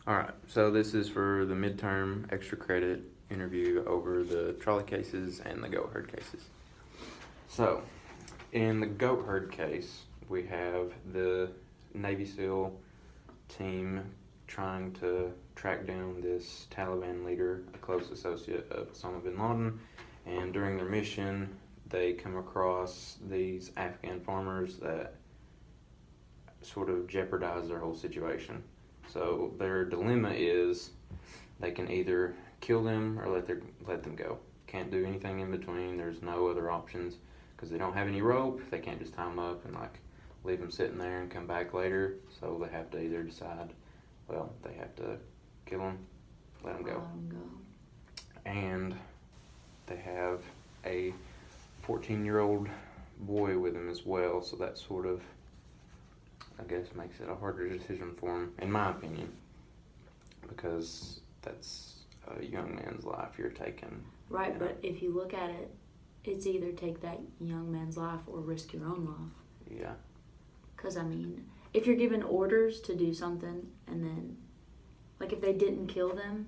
Alright, so this is for the midterm extra credit interview over the trolley cases and the goat herd cases. So, in the goat herd case, we have the Navy SEAL team trying to track down this Taliban leader, a close associate of Osama bin Laden, and during their mission, they come across these Afghan farmers that sort of jeopardize their whole situation. So their dilemma is they can either kill them or let them go. Can't do anything in between. There's no other options because they don't have any rope. They can't just tie them up and leave them sitting there and come back later. So they have to either decide, well, they have to kill them, let them go. And they have a 14-year-old boy with them as well. So that sort of, I guess, makes it a harder decision for him, in my opinion, because that's a young man's life you're taking. Right, but if you look at it, it's either take that young man's life or risk your own life. Yeah. Because, if you're given orders to do something and then, if they didn't kill them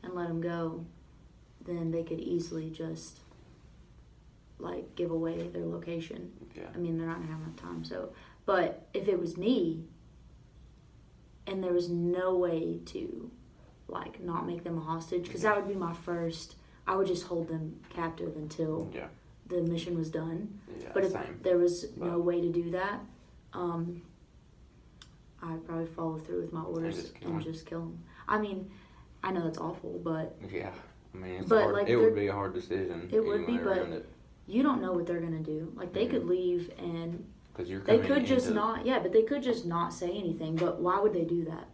and let them go, then they could easily just, give away their location. Yeah. They're not going to have enough time, so... But if it was me, and there was no way to, not make them a hostage, because that would be my first, I would just hold them captive until the mission was done. Yeah, but if same. there was no way to do that, I'd probably follow through with my orders and just kill them. I know that's awful, but... Yeah, it would be a hard decision. It would be, but you don't know what they're going to do. They could leave and... They could just not, but they could just not say anything. But why would they do that?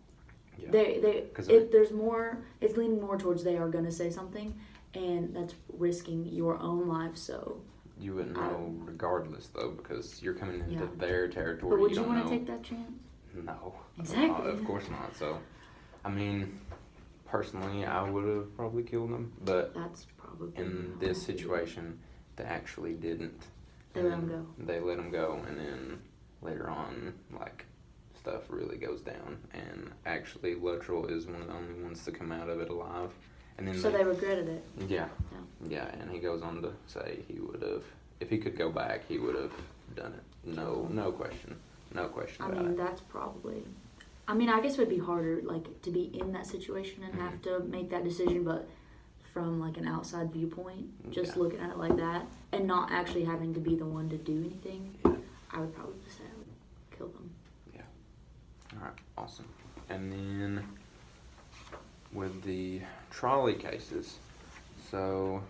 Yeah. There's more. It's leaning more towards they are going to say something, and that's risking your own life. So you wouldn't know regardless, though, because you're coming into their territory. But would you want to take that chance? No, exactly. Of course not. So, personally, I would have probably killed them, but that's probably in this situation, they actually didn't. They let him go. They let him go, and then later on, stuff really goes down. And actually, Luttrell is one of the only ones to come out of it alive. And then so they regretted it. Yeah, and he goes on to say he would have, if he could go back, he would have done it. No question about it. That's probably... I guess it would be harder, to be in that situation and have to make that decision, but... from an outside viewpoint, just looking at it like that, and not actually having to be the one to do anything, I would probably say I would kill them. Yeah. Alright, awesome. And then with the trolley cases, so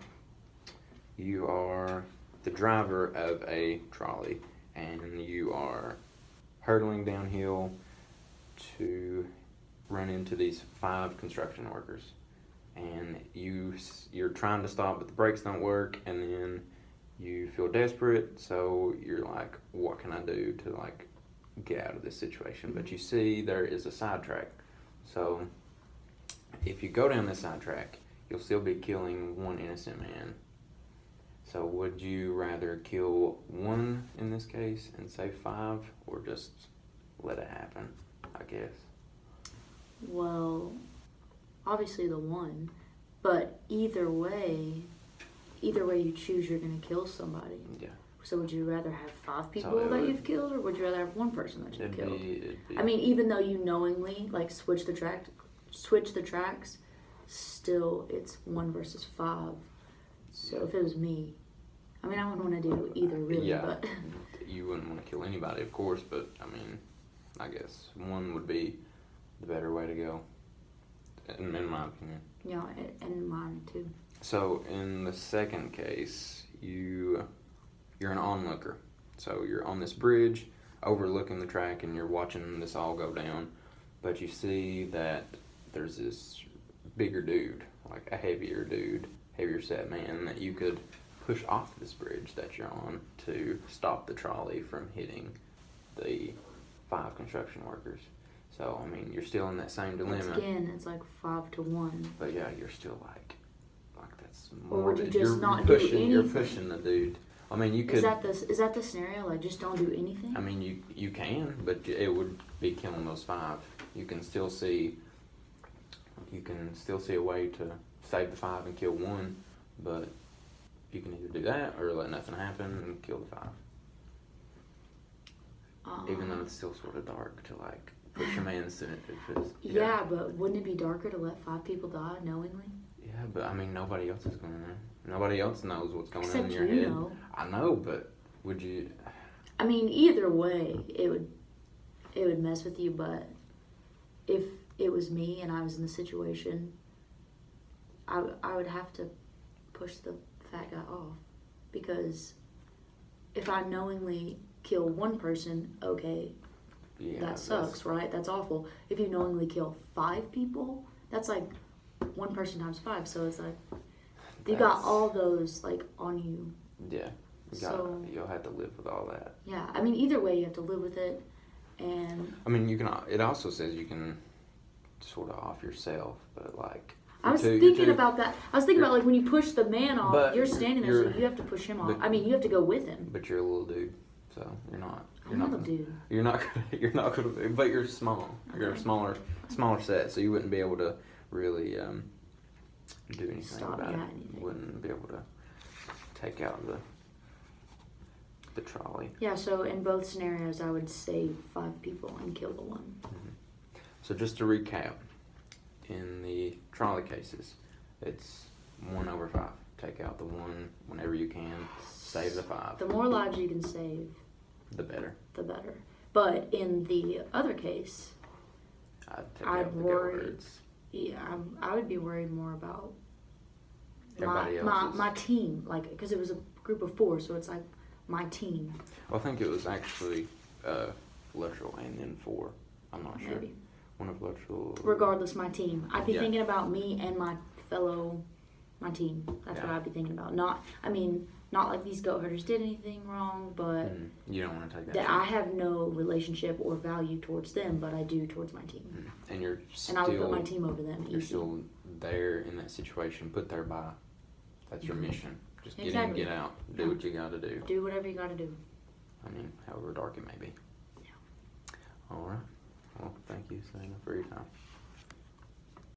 you are the driver of a trolley and you are hurtling downhill to run into these 5 construction workers. And you're trying to stop, but the brakes don't work, and then you feel desperate, so you're like, what can I do to get out of this situation? But you see there is a sidetrack. So if you go down this sidetrack, you'll still be killing one innocent man. So would you rather kill one in this case and save 5, or just let it happen, I guess? Well... obviously the one, but either way you choose, you're going to kill somebody. Yeah. So would you rather have 5 people that you've killed, or would you rather have one person that you've killed? Even though you knowingly switch the tracks, still it's 1 versus 5. So if it was me, I wouldn't want to do either really, but... You wouldn't want to kill anybody, of course, but I guess 1 would be the better way to go. In my opinion. Yeah, and mine too. So in the second case, you're an onlooker. So you're on this bridge overlooking the track and you're watching this all go down. But you see that there's this bigger dude, a heavier set man that you could push off this bridge that you're on to stop the trolley from hitting the 5 construction workers. So, you're still in that same dilemma. Again, it's 5 to 1. But yeah, you're still that's more... Or would you just not do anything? You're pushing the dude. You could... Is that the scenario? Just don't do anything? You can, but it would be killing those 5. You can still see you can still see a way to save the 5 and kill 1, but you can either do that or let nothing happen and kill the 5. Even though it's still sort of dark to like push your man to Yeah, but wouldn't it be darker to let 5 people die knowingly? Yeah, but I mean nobody else is going to know. Nobody else knows what's going on in your Except you head. know. I know, but would you? I mean, either way, it would mess with you. But if it was me and I was in the situation, I would have to push the fat guy off, because if I knowingly kill 1 person, okay, that sucks, right? That's awful. If you knowingly kill 5 people, that's like 1 person times 5. So it's like you got all those like on you. Yeah, you'll have to live with all that. Yeah, I mean, either way, you have to live with it, and I mean, you can. It also says you can sort of off yourself, but like. I was thinking about that. I was thinking about like when you push the man off, you're standing there, so you have to push him off. I mean, you have to go with him. But you're a little dude, so you're not. I'm not a dude. You're not gonna. But you're small. You're a smaller set, so you wouldn't be able to really do anything about it. You wouldn't be able to take out the trolley. Yeah. So in both scenarios, I would save 5 people and kill the 1. Mm-hmm. So just to recap. In the trolley cases, it's 1/5. Take out the 1 whenever you can. Save the 5. The more lives you can save, the better. The better. But in the other case, I'd worry. Yeah, I would be worried more about my team, like, because it was a group of 4, so it's like my team. Well, I think it was actually literal and then 4. I'm not sure. Maybe. One of literal. Regardless, my team. I'd be thinking about me and my team. That's what I'd be thinking about. Not like these goat herders did anything wrong, but you don't want to take that I have no relationship or value towards them, but I do towards my team. And you're still. And I would put my team over them. You're still there in that situation, put there by. That's your mission. Just get in, get out, do what you got to do. Do whatever you got to do. I mean, however dark it may be. Yeah. All right. Well, thank you, Selena, for your time.